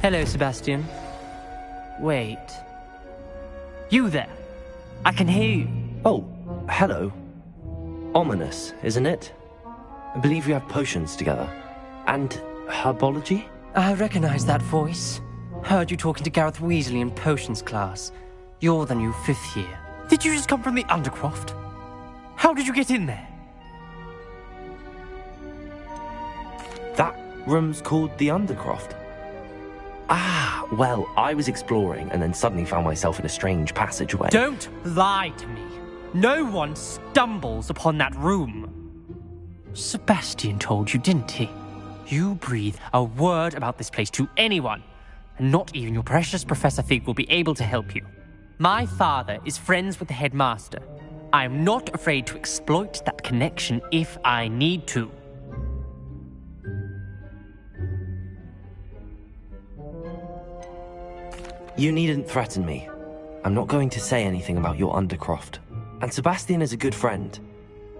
Hello, Sebastian. Wait. You there? I can hear you. Oh, hello. Ominous, isn't it? I believe we have potions together. And herbology? I recognize that voice. Heard you talking to Gareth Weasley in potions class. You're the new 5th year. Did you just come from the Undercroft? How did you get in there? That room's called the Undercroft. Ah, well, I was exploring and then suddenly found myself in a strange passageway. Don't lie to me. No one stumbles upon that room. Sebastian told you, didn't he? You breathe a word about this place to anyone, and not even your precious Professor Fig will be able to help you. My father is friends with the headmaster. I am not afraid to exploit that connection if I need to. You needn't threaten me. I'm not going to say anything about your Undercroft. And Sebastian is a good friend.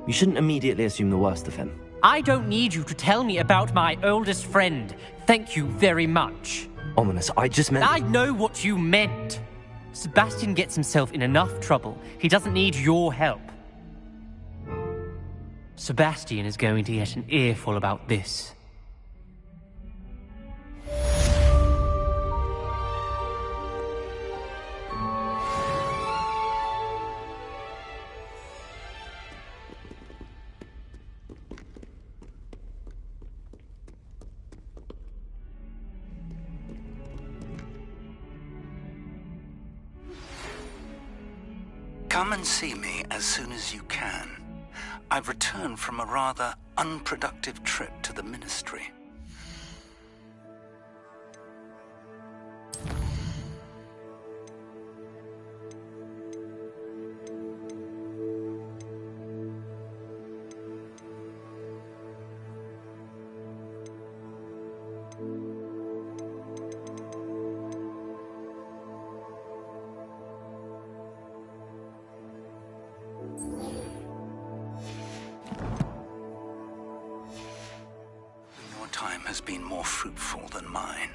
You shouldn't immediately assume the worst of him. I don't need you to tell me about my oldest friend. Thank you very much. Ominous, I just meant... I know what you meant. Sebastian gets himself in enough trouble. He doesn't need your help. Sebastian is going to get an earful about this. Come and see me as soon as you can. I've returned from a rather unproductive trip to the Ministry. Time has been more fruitful than mine.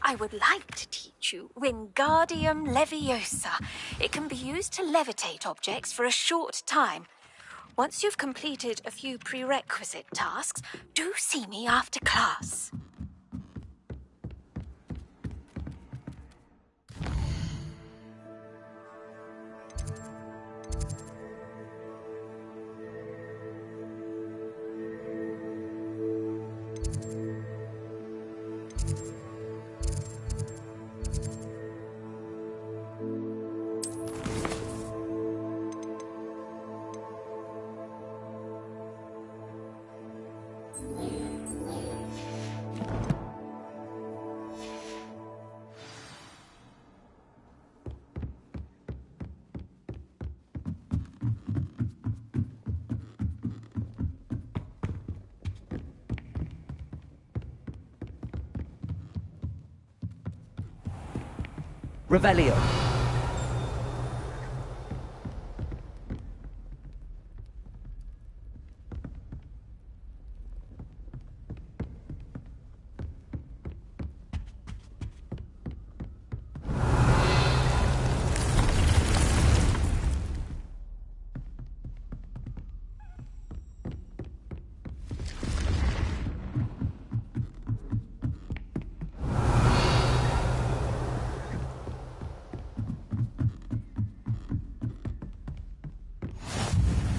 I would like to teach you Wingardium Leviosa. It can be used to levitate objects for a short time. Once you've completed a few prerequisite tasks, do see me after class. Revelio.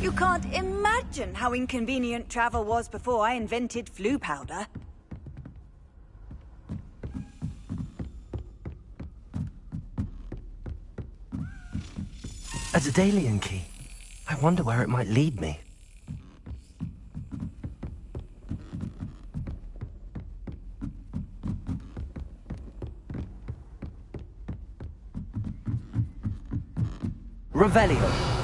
You can't imagine how inconvenient travel was before I invented flu powder. A Daedalian key. I wonder where it might lead me. Revelio.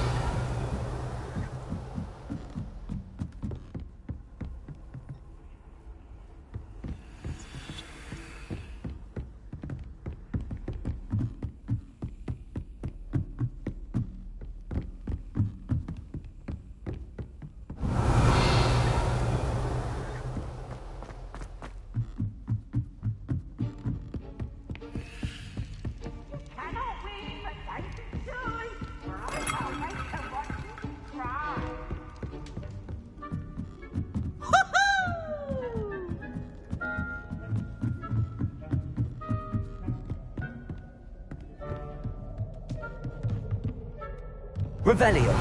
Revelio.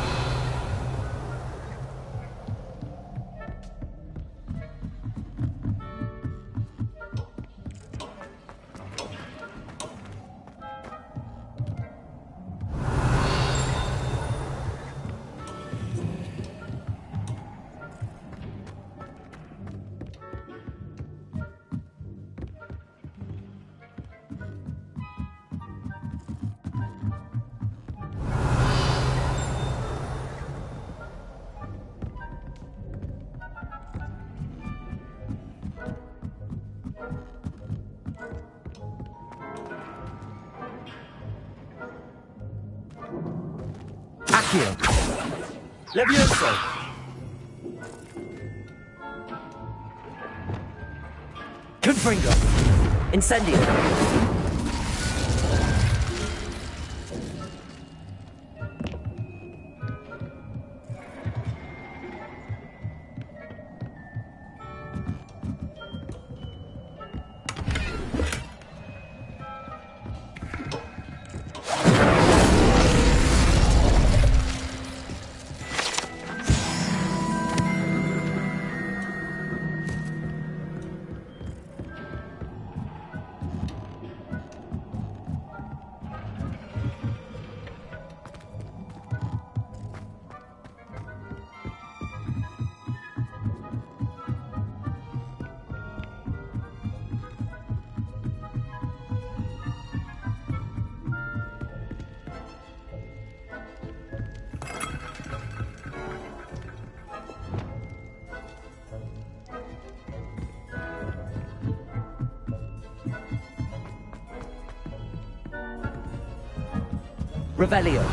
Accio. Levioso. Confringo. Incendio. Revelio.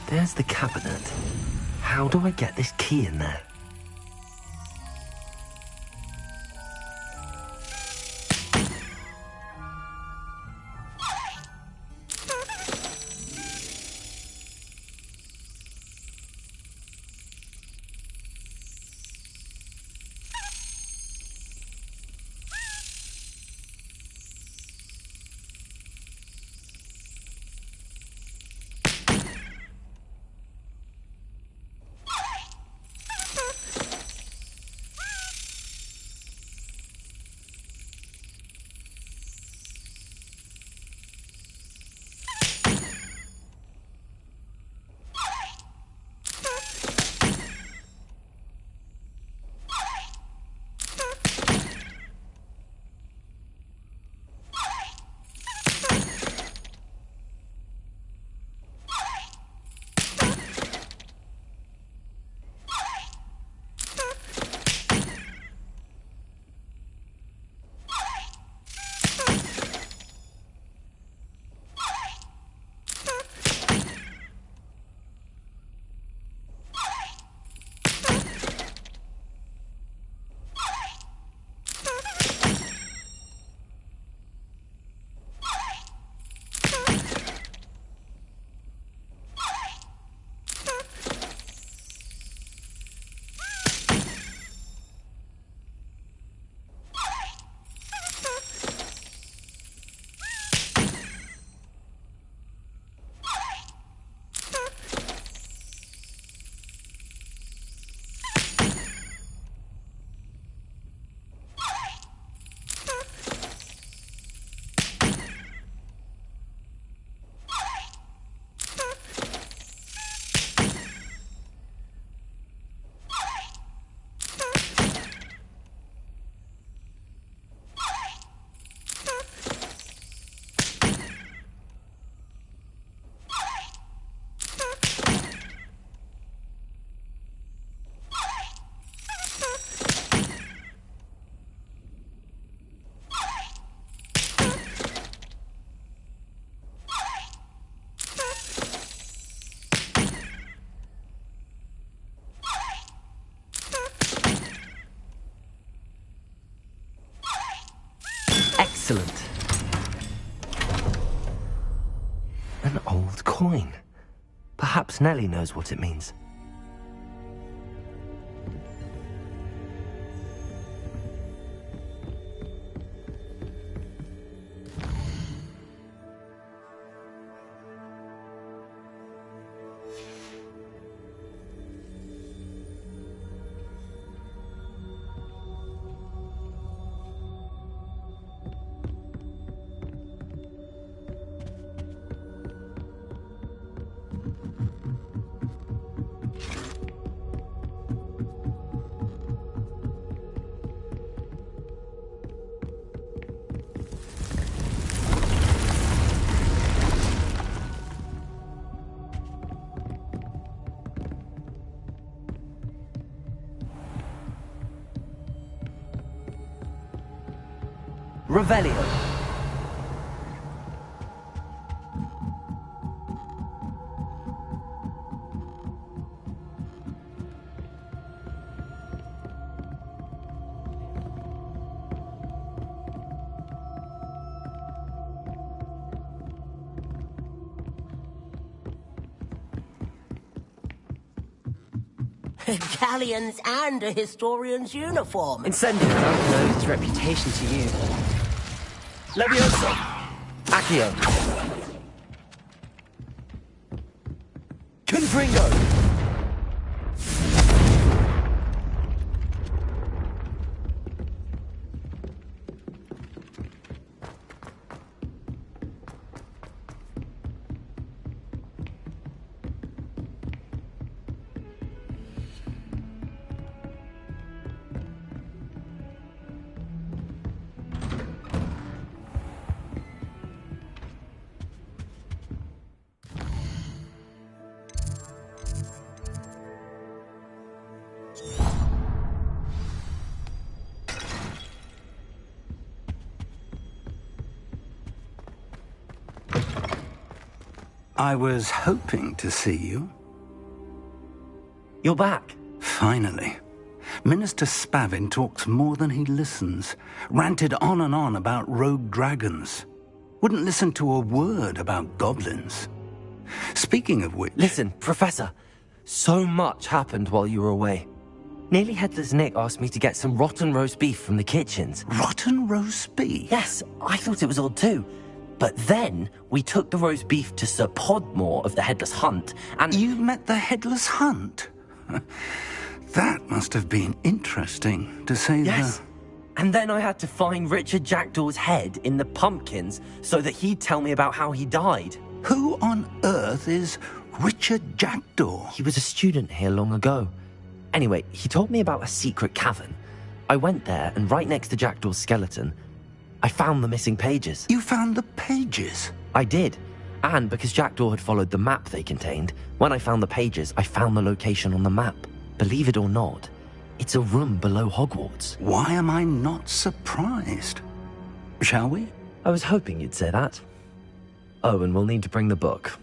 There's the cabinet. How do I get this key in there? Excellent. An old coin. Perhaps Nellie knows what it means. Revelio. Galleons and a historian's uniform. Incendio. Owes its reputation to you. Levioso. Accio. Confringo. I was hoping to see you. You're back. Finally. Minister Spavin talks more than he listens. Ranted on and on about rogue dragons. Wouldn't listen to a word about goblins. Speaking of which... Listen, Professor. So much happened while you were away. Nearly Headless Nick asked me to get some rotten roast beef from the kitchens. Rotten roast beef? Yes, I thought it was odd too. But then we took the roast beef to Sir Podmore of the Headless Hunt, and... You met the Headless Hunt? That must have been interesting, to say Yes. And then I had to find Richard Jackdaw's head in the pumpkins so that he'd tell me about how he died. Who on earth is Richard Jackdaw? He was a student here long ago. Anyway, he told me about a secret cavern. I went there, and right next to Jackdaw's skeleton, I found the missing pages. You found the pages? I did. And because Jackdaw had followed the map they contained, when I found the pages, I found the location on the map. Believe it or not, it's a room below Hogwarts. Why am I not surprised? Shall we? I was hoping you'd say that. Oh, and we'll need to bring the book.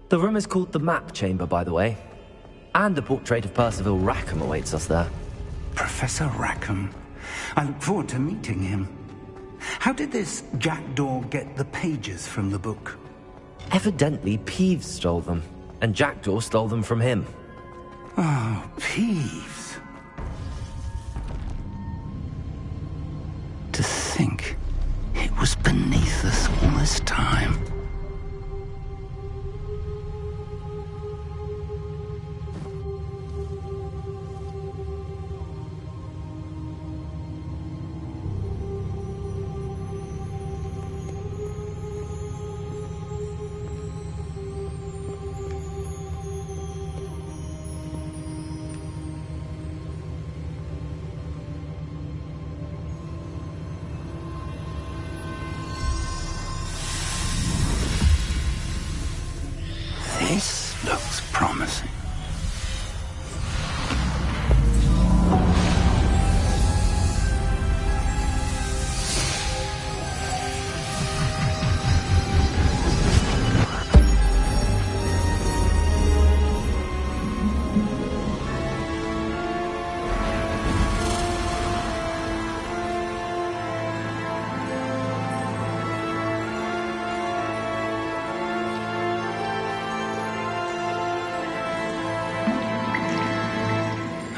The room is called the Map Chamber, by the way. And a portrait of Percival Rackham awaits us there. Professor Rackham. I look forward to meeting him. How did this Jackdaw get the pages from the book? Evidently, Peeves stole them, and Jackdaw stole them from him. Oh, Peeves. To think it was beneath us all this time. This looks promising.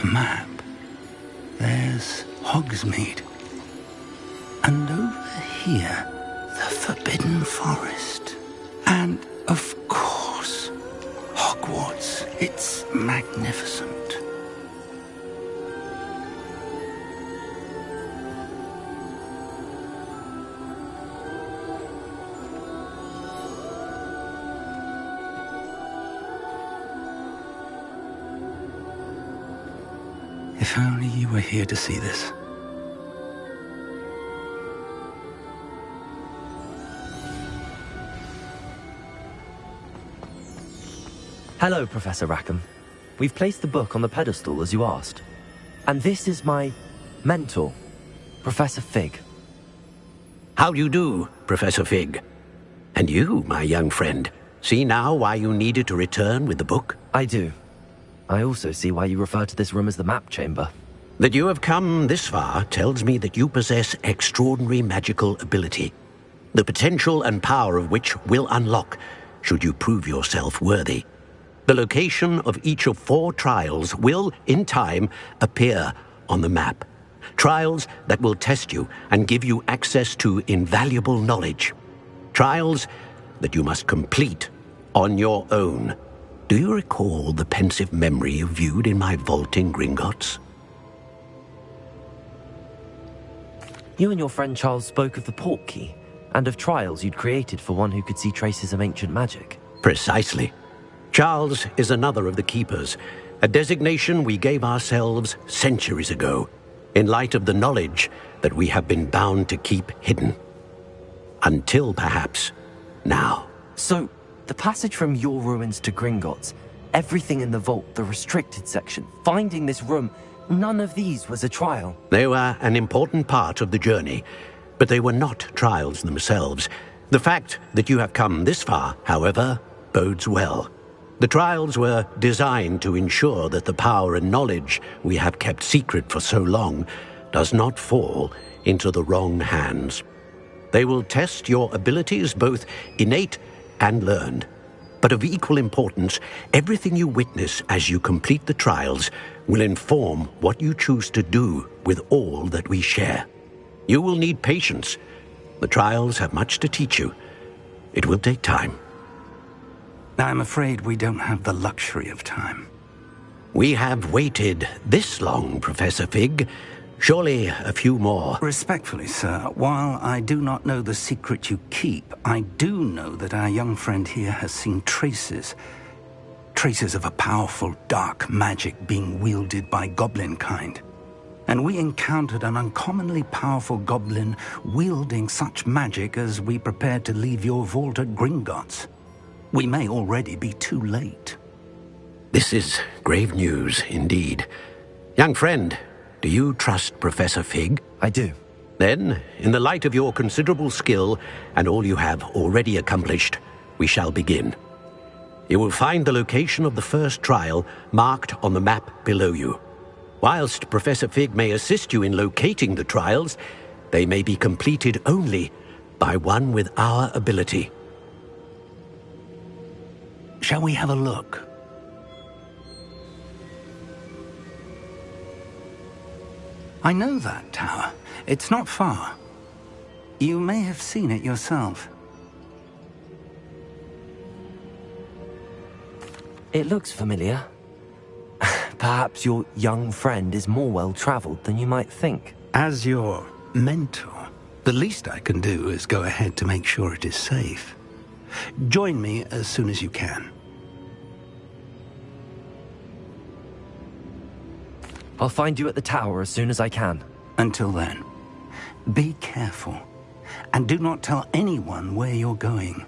map, there's Hogsmeade. And over here, the Forbidden Forest. And, of course, Hogwarts. It's magnificent. If only you were here to see this. Hello, Professor Rackham. We've placed the book on the pedestal as you asked. And this is my mentor, Professor Fig. How do you do, Professor Fig? And you, my young friend, see now why you needed to return with the book? I do. I also see why you refer to this room as the map chamber. That you have come this far tells me that you possess extraordinary magical ability, the potential and power of which will unlock should you prove yourself worthy. The location of each of 4 trials will, in time, appear on the map. Trials that will test you and give you access to invaluable knowledge. Trials that you must complete on your own. Do you recall the pensive memory you viewed in my vault in Gringotts? You and your friend Charles spoke of the Portkey, and of trials you'd created for one who could see traces of ancient magic. Precisely. Charles is another of the Keepers, a designation we gave ourselves centuries ago, in light of the knowledge that we have been bound to keep hidden. Until, perhaps, now. So, the passage from your ruins to Gringotts, everything in the vault, the restricted section, finding this room, none of these was a trial. They were an important part of the journey, but they were not trials themselves. The fact that you have come this far, however, bodes well. The trials were designed to ensure that the power and knowledge we have kept secret for so long does not fall into the wrong hands. They will test your abilities, both innate and learned. But of equal importance, everything you witness as you complete the trials will inform what you choose to do with all that we share. You will need patience. The trials have much to teach you. It will take time. I'm afraid we don't have the luxury of time. We have waited this long, Professor Fig. Surely a few more. Respectfully, sir, while I do not know the secret you keep, I do know that our young friend here has seen traces of a powerful dark magic being wielded by goblin kind. And we encountered an uncommonly powerful goblin wielding such magic as we prepared to leave your vault at Gringotts. We may already be too late. This is grave news indeed. Young friend, do you trust Professor Fig? I do. Then, in the light of your considerable skill and all you have already accomplished, we shall begin. You will find the location of the first trial marked on the map below you. Whilst Professor Fig may assist you in locating the trials, they may be completed only by one with our ability. Shall we have a look? I know that tower. It's not far. You may have seen it yourself. It looks familiar. Perhaps your young friend is more well-traveled than you might think. As your mentor, the least I can do is go ahead to make sure it is safe. Join me as soon as you can. I'll find you at the tower as soon as I can. Until then, be careful, and do not tell anyone where you're going.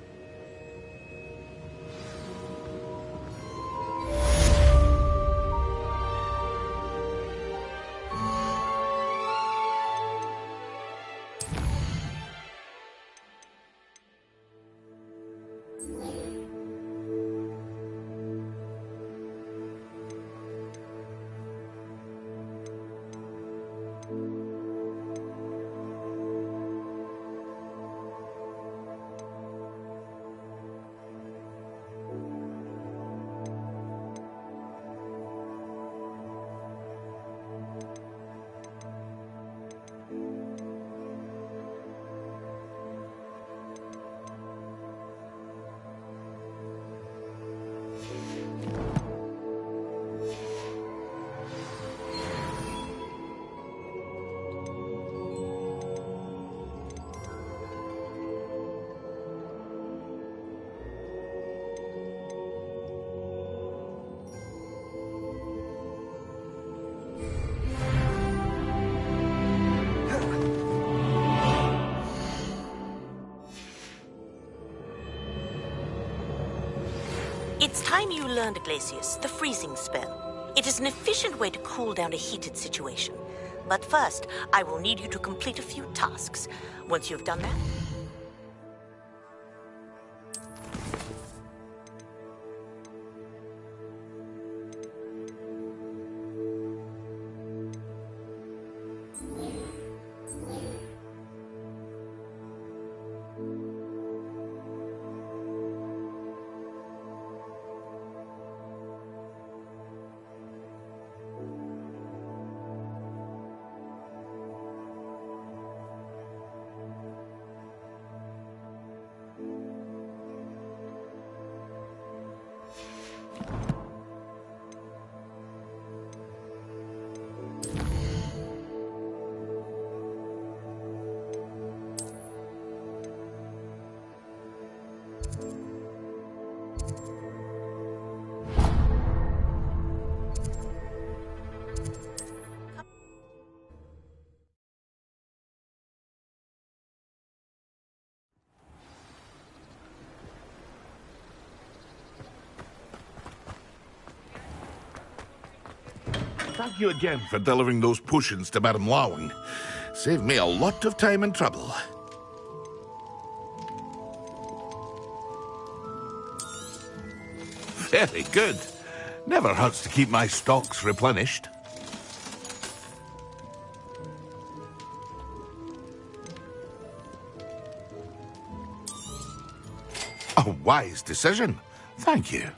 It's time you learned, Glacius, the freezing spell. It is an efficient way to cool down a heated situation. But first, I will need you to complete a few tasks. Once you've done that, Thank you again for delivering those potions to Madame Lawing. Saved me a lot of time and trouble. Very good. Never hurts to keep my stocks replenished. A wise decision. Thank you.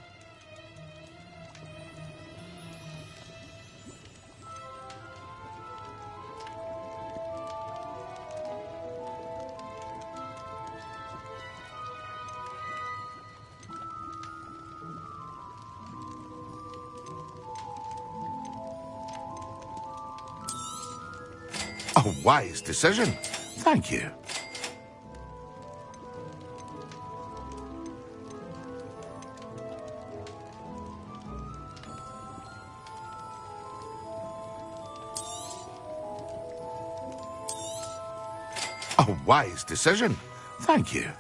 A wise decision. Thank you. A wise decision. Thank you.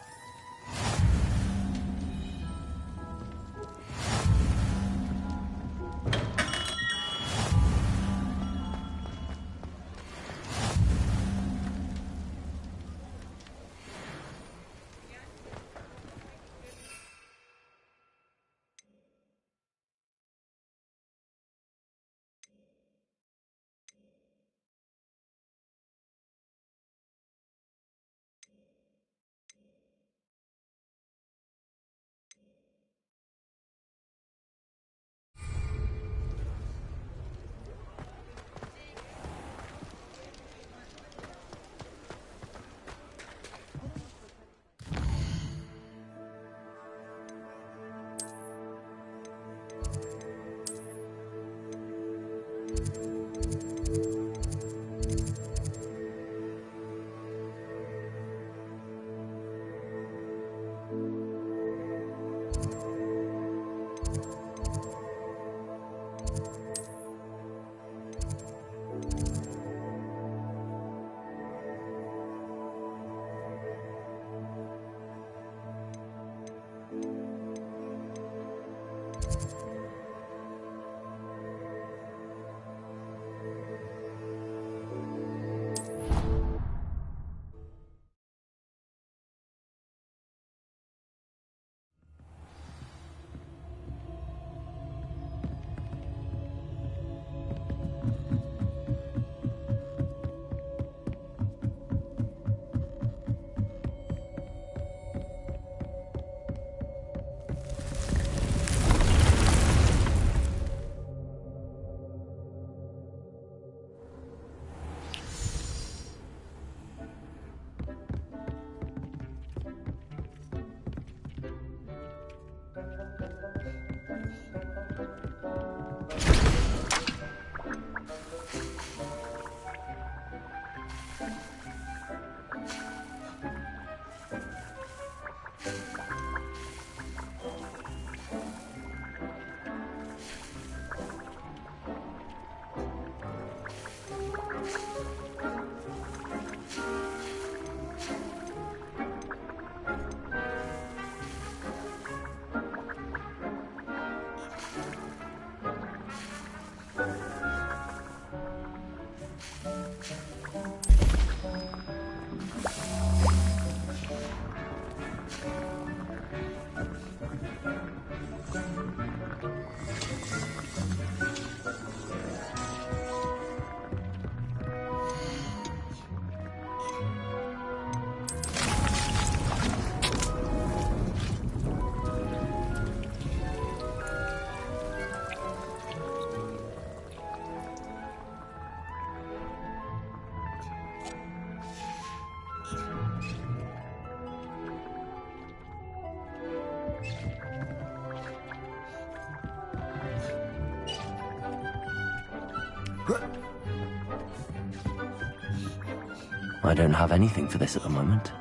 I don't have anything for this at the moment.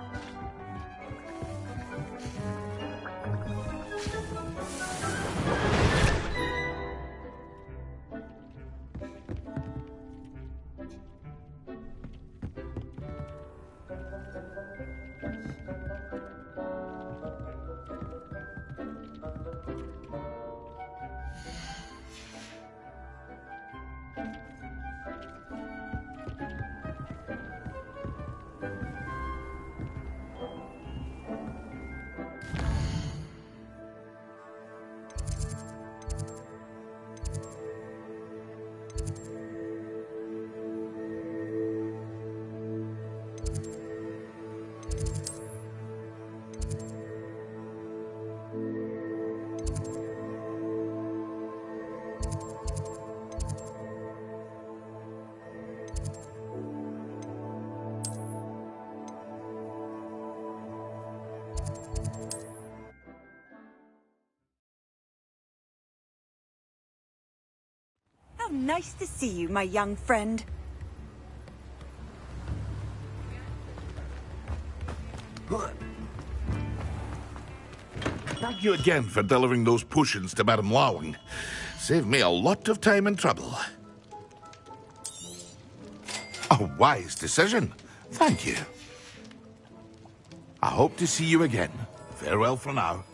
How nice to see you, my young friend. Thank you again for delivering those potions to Madame Lowing. Saved me a lot of time and trouble. A wise decision. Thank you. I hope to see you again. Farewell for now.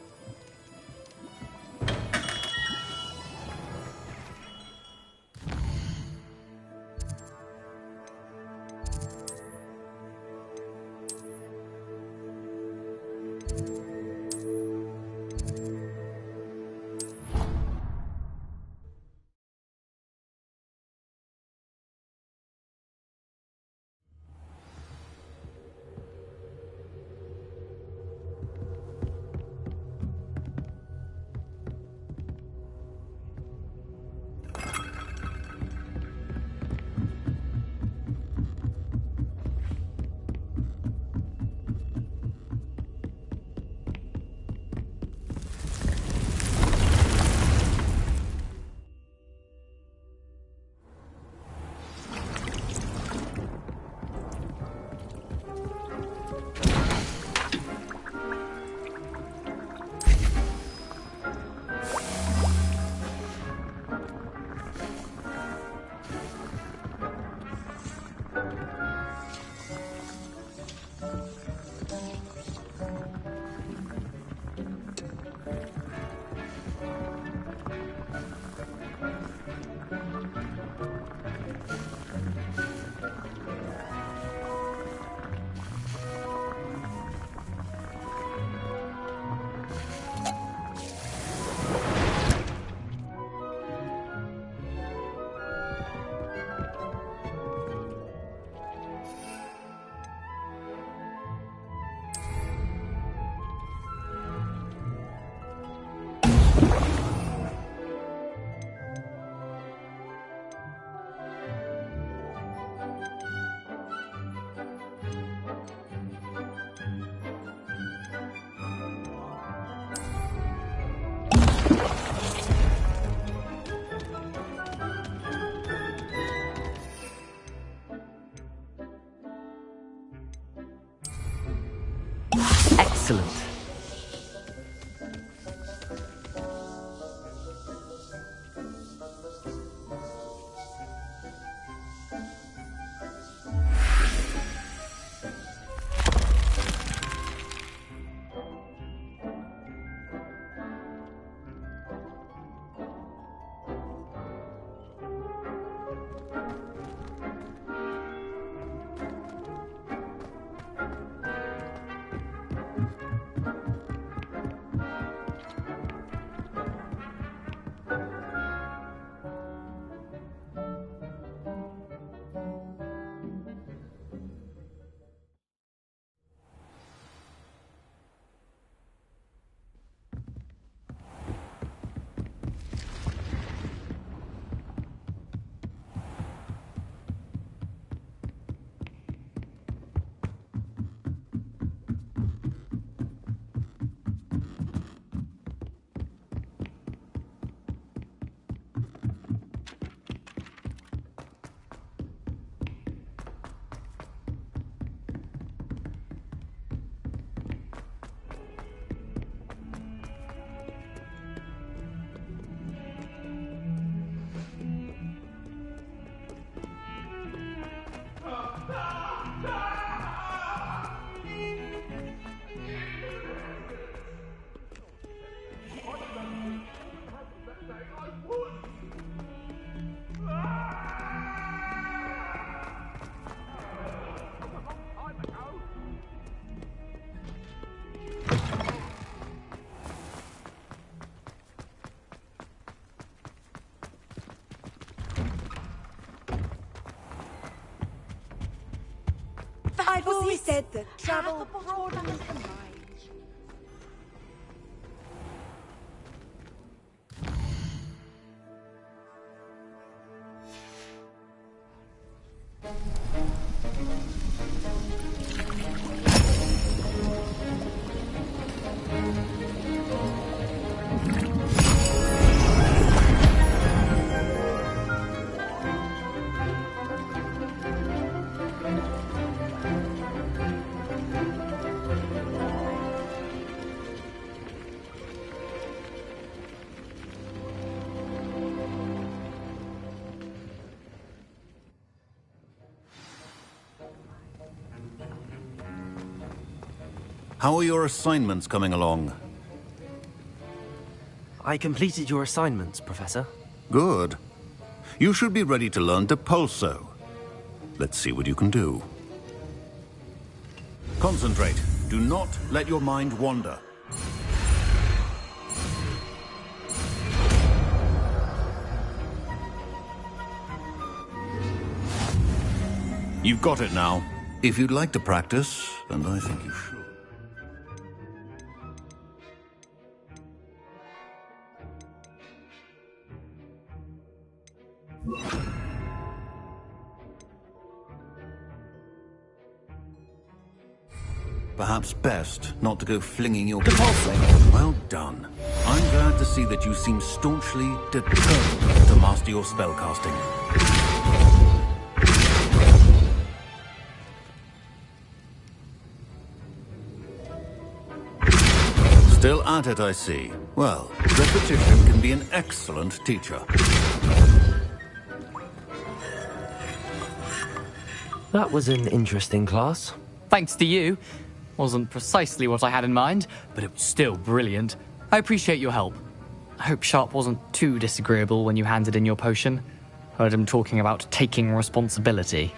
Excellent. I've always said that travel broadens the mind. How are your assignments coming along? I completed your assignments, Professor. Good. You should be ready to learn Depulso. Let's see what you can do. Concentrate. Do not let your mind wander. You've got it now. If you'd like to practice, and I think you should. Perhaps best not to go flinging your... Well done. I'm glad to see that you seem staunchly determined to master your spellcasting. Still at it, I see. Well, repetition can be an excellent teacher. That was an interesting class. Thanks to you. Wasn't precisely what I had in mind, but it was still brilliant. I appreciate your help. I hope Sharp wasn't too disagreeable when you handed in your potion. Heard him talking about taking responsibility.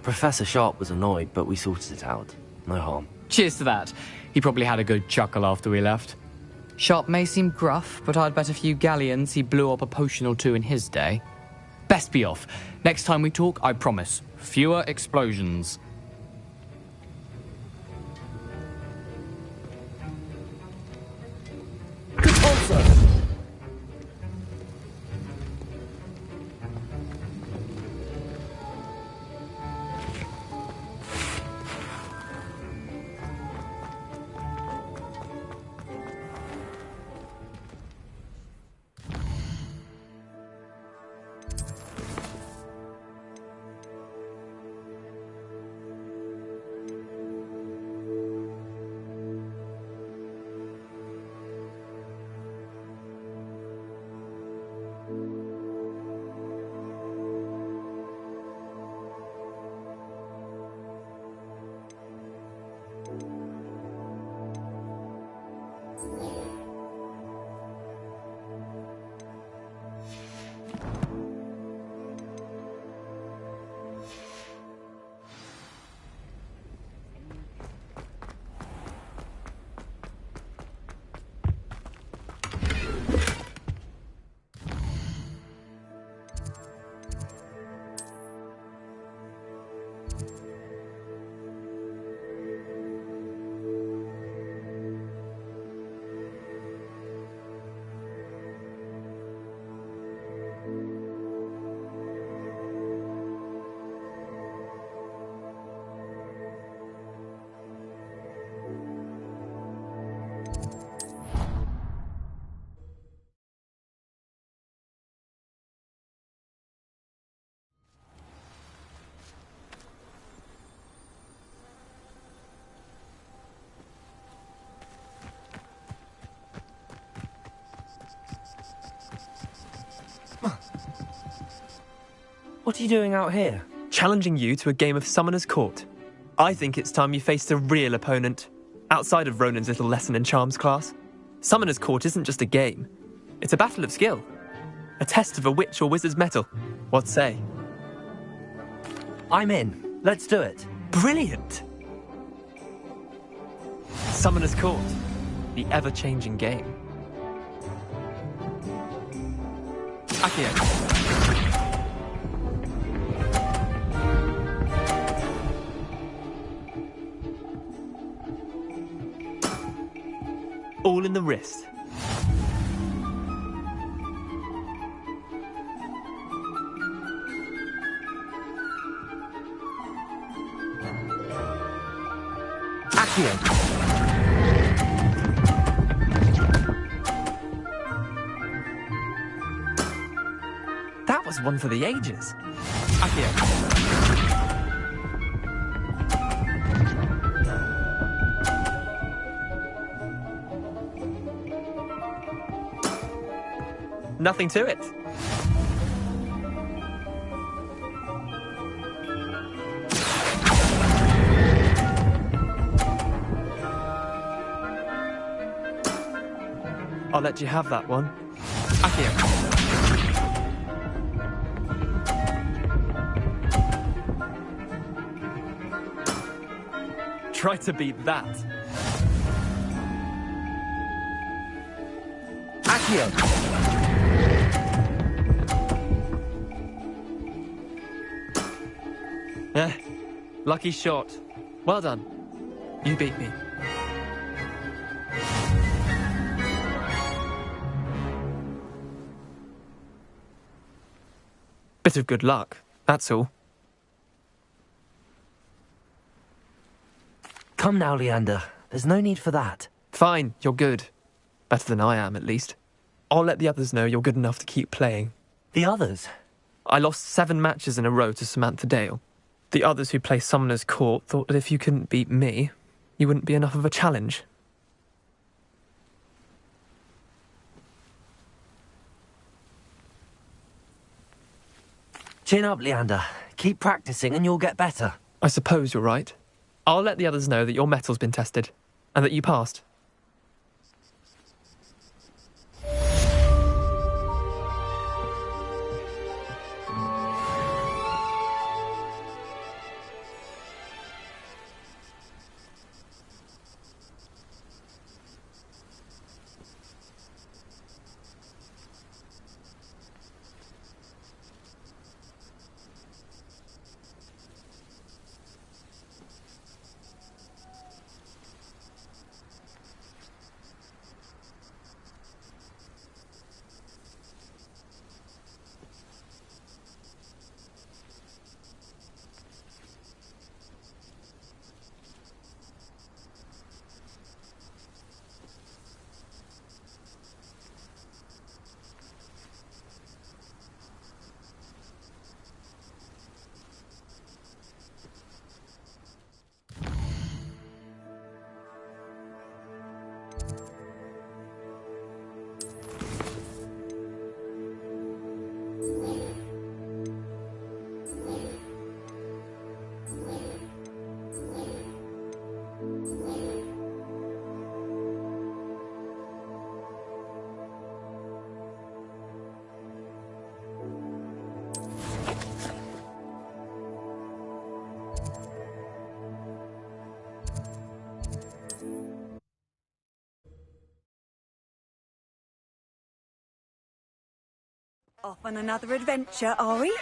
Professor Sharp was annoyed, but we sorted it out. No harm. Cheers to that. He probably had a good chuckle after we left. Sharp may seem gruff, but I'd bet a few galleons he blew up a potion or two in his day. Best be off. Next time we talk, I promise. Fewer explosions. What are you doing out here? Challenging you to a game of Summoner's Court. I think it's time you faced a real opponent, outside of Ronan's little lesson in charms class. Summoner's Court isn't just a game. It's a battle of skill. A test of a witch or wizard's mettle. What say? I'm in. Let's do it. Brilliant! Summoner's Court. The ever-changing game. Accio. All in the wrist. Accio! That was one for the ages. Accio. Nothing to it. I'll let you have that one. Accio. Try to beat that. Accio! Lucky shot. Well done. You beat me. Bit of good luck, that's all. Come now, Leander. There's no need for that. Fine, you're good. Better than I am, at least. I'll let the others know you're good enough to keep playing. The others? I lost 7 matches in a row to Samantha Dale. The others who play Summoner's Court thought that if you couldn't beat me, you wouldn't be enough of a challenge. Chin up, Leander. Keep practicing and you'll get better. I suppose you're right. I'll let the others know that your metal's been tested, and that you passed. Off on another adventure, are we?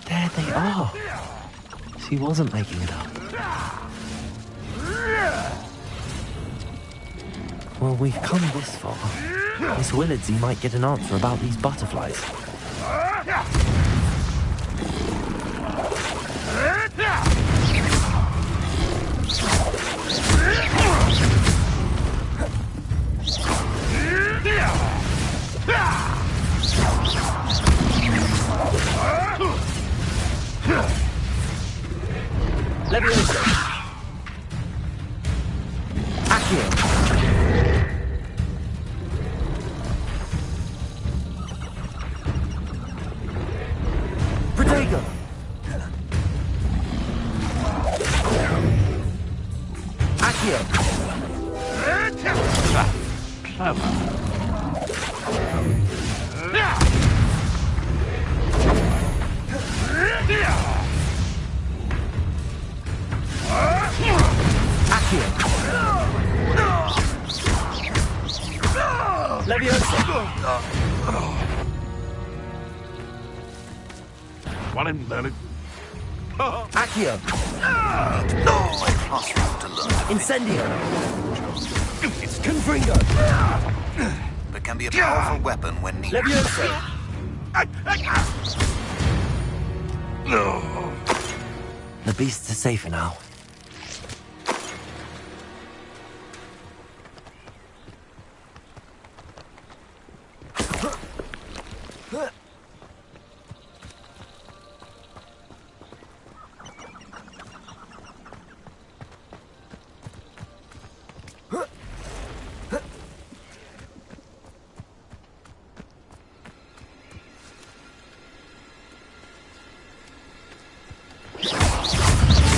There they are. She wasn't making it up. Well, we've come this far. Miss Willardsey might get an answer about these butterflies. Accio. Protego. Accio. Clever. Accio. Leviosa. Want him, Benny? Accio. Incendio. It's Confringo. But can be a powerful weapon when needed. Leviosa. The beasts are safer now.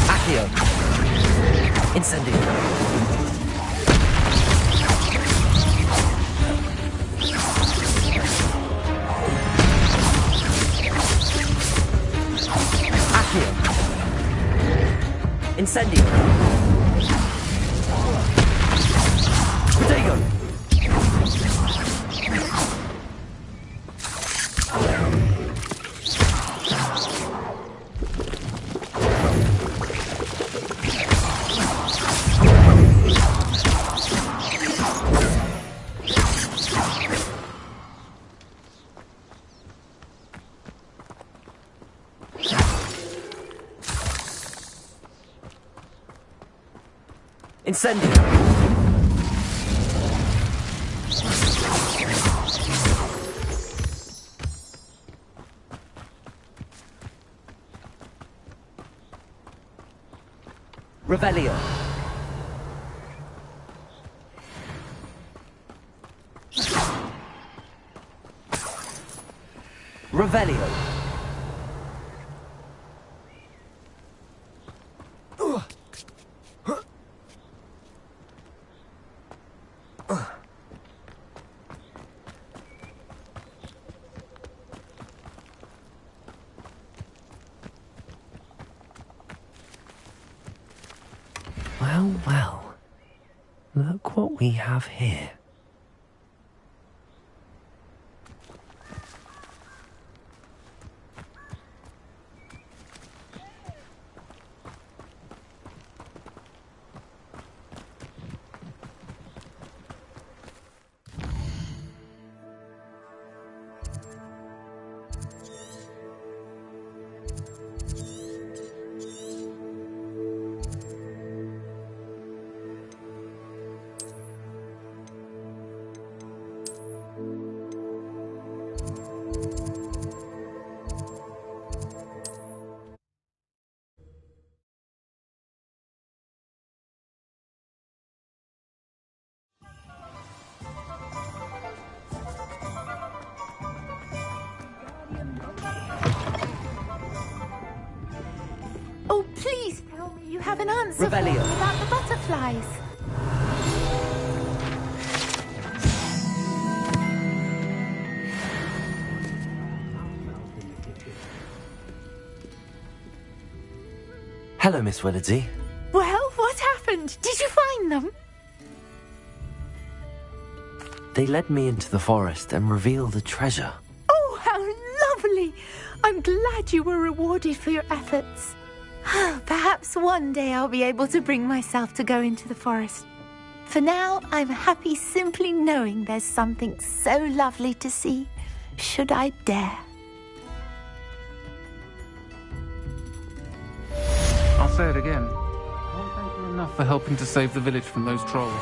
Accio. Incendio. Accio. Incendio. Protego. Incendio. Revelio. Revelio. Well, well. Look what we have here. Oh, please tell me you have an answer for me Revelio. about the butterflies. Hello, Miss Willardsey. Well, what happened? Did you find them? They led me into the forest and revealed a treasure. Oh, how lovely! I'm glad you were rewarded for your efforts. Perhaps one day I'll be able to bring myself to go into the forest. For now, I'm happy simply knowing there's something so lovely to see, should I dare. I'll say it again. Can't thank you enough for helping to save the village from those trolls.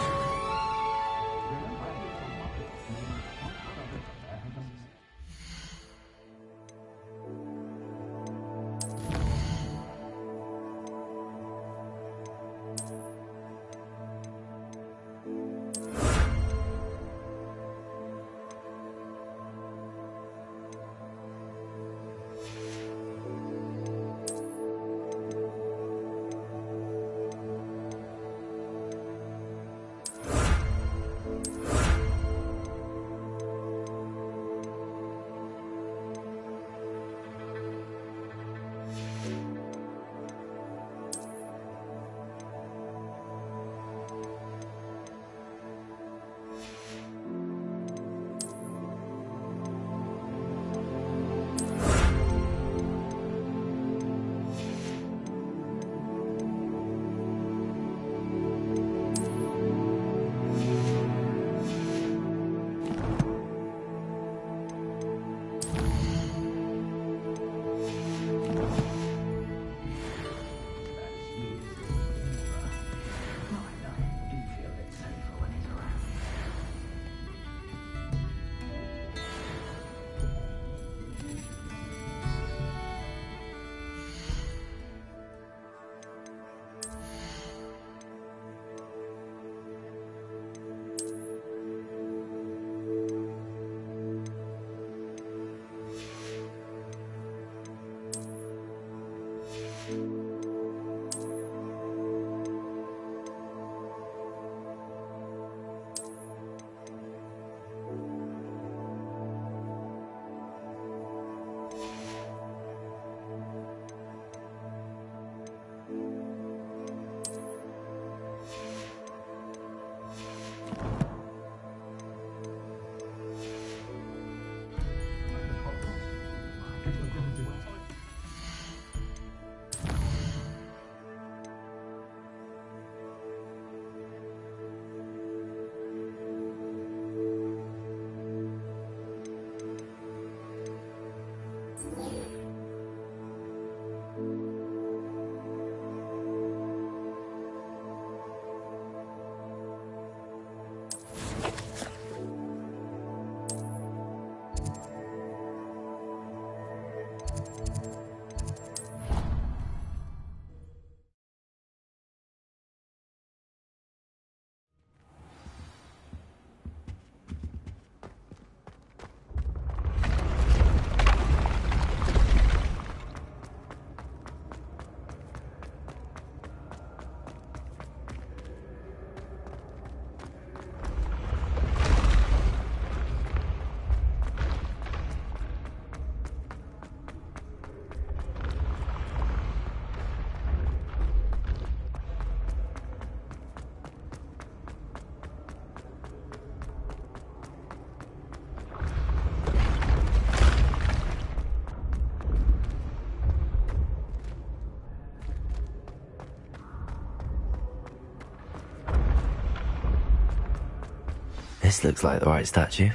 This looks like the right statue.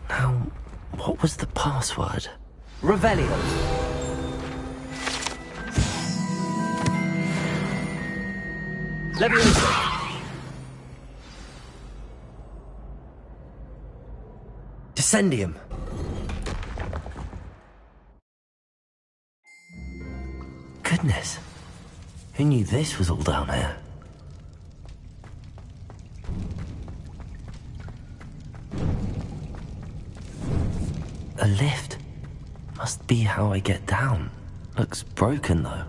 Now, what was the password? Revelio! Leviosa! Descendium! Goodness. Who knew this was all down here? A lift. Must be how I get down. Looks broken, though.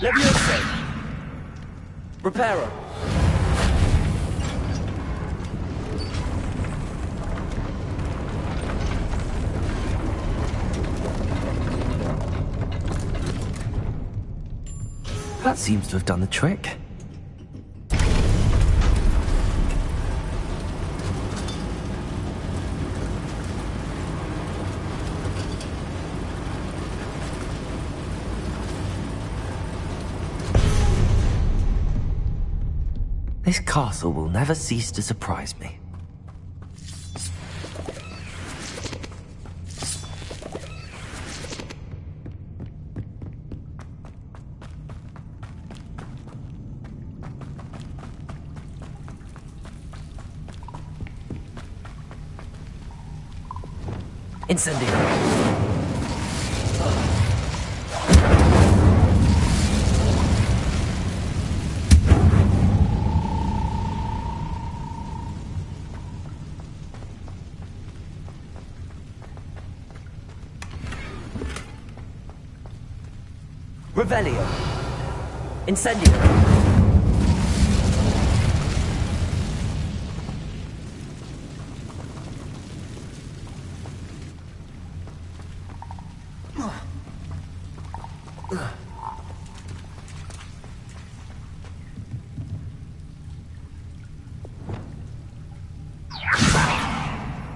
Leviosa! Reparo! That seems to have done the trick. This castle will never cease to surprise me. Incendio. Revelio. Incendio.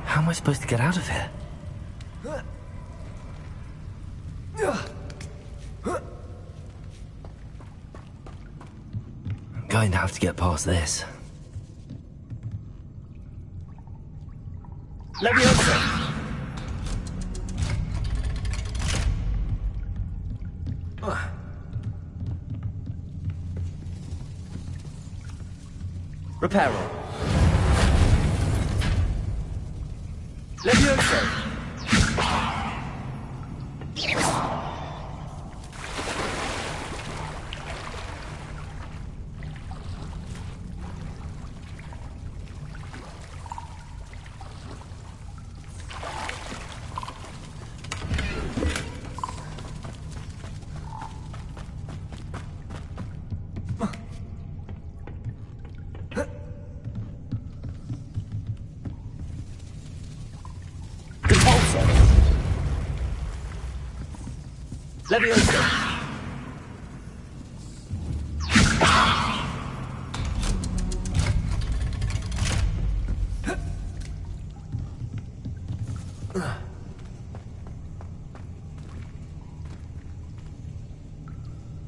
How am I supposed to get out of here? I'm going to have to get past this. Leviosa! Reparo. Leviosa! Leviosa!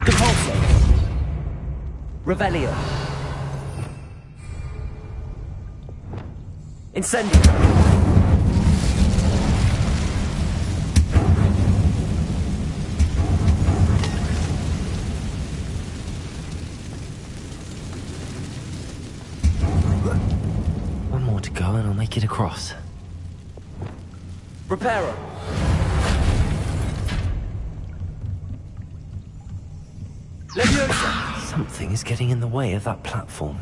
Compulso! Revelio! Incendio! Make it across. Reparo. Leviosa! Something is getting in the way of that platform.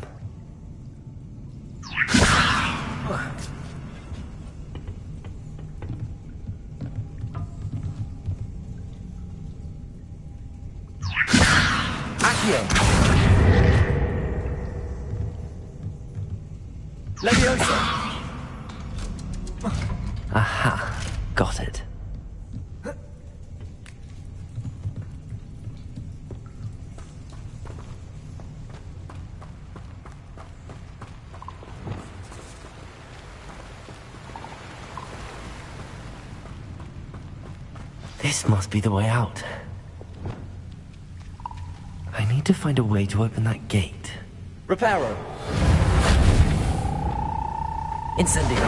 Accio! Leviosa! Aha, got it. This must be the way out. I need to find a way to open that gate. Reparo. Incendio.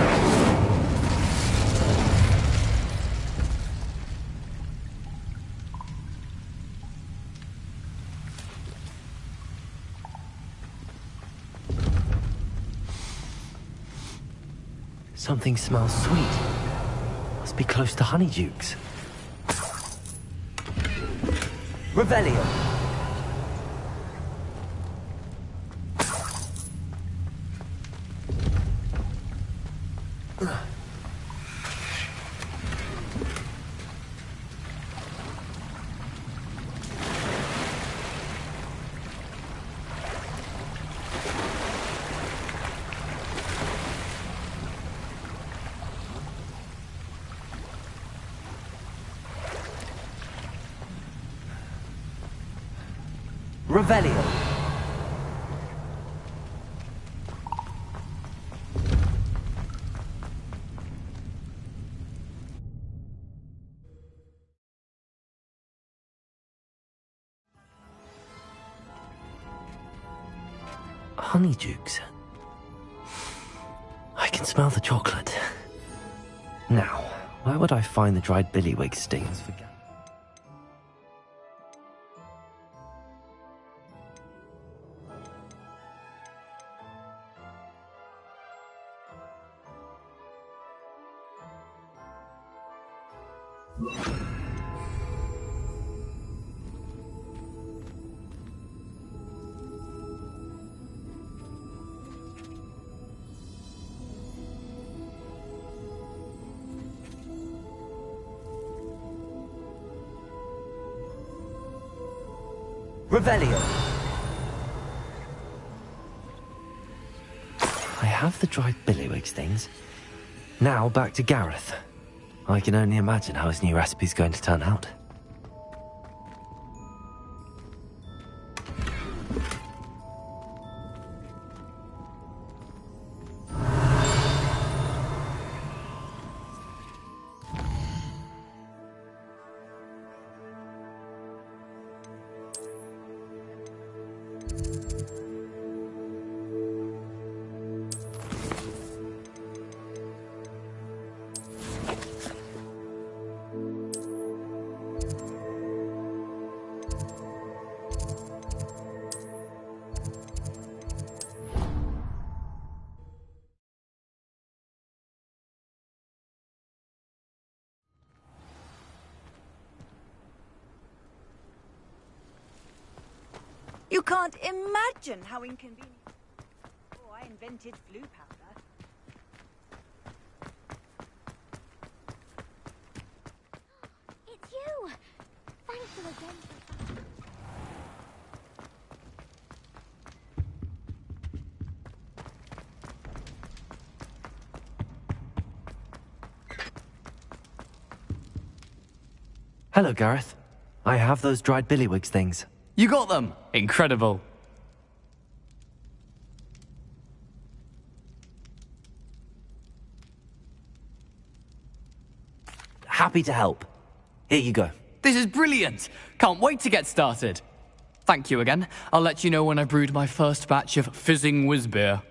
Something smells sweet. Must be close to Honeydukes. Revelio. Revelio. Honeydukes. I can smell the chocolate. Now, where would I find the dried billywig stings for... Revelio. I have the dried billywig stings. Now back to Gareth. I can only imagine how his new recipe's going to turn out. You can't imagine how inconvenient. Oh, I invented flu powder. It's you! Thank you again for... Hello, Gareth. I have those dried billywig things. You got them! Incredible. Happy to help. Here you go. This is brilliant! Can't wait to get started. Thank you again. I'll let you know when I've brewed my first batch of fizzing whiz beer.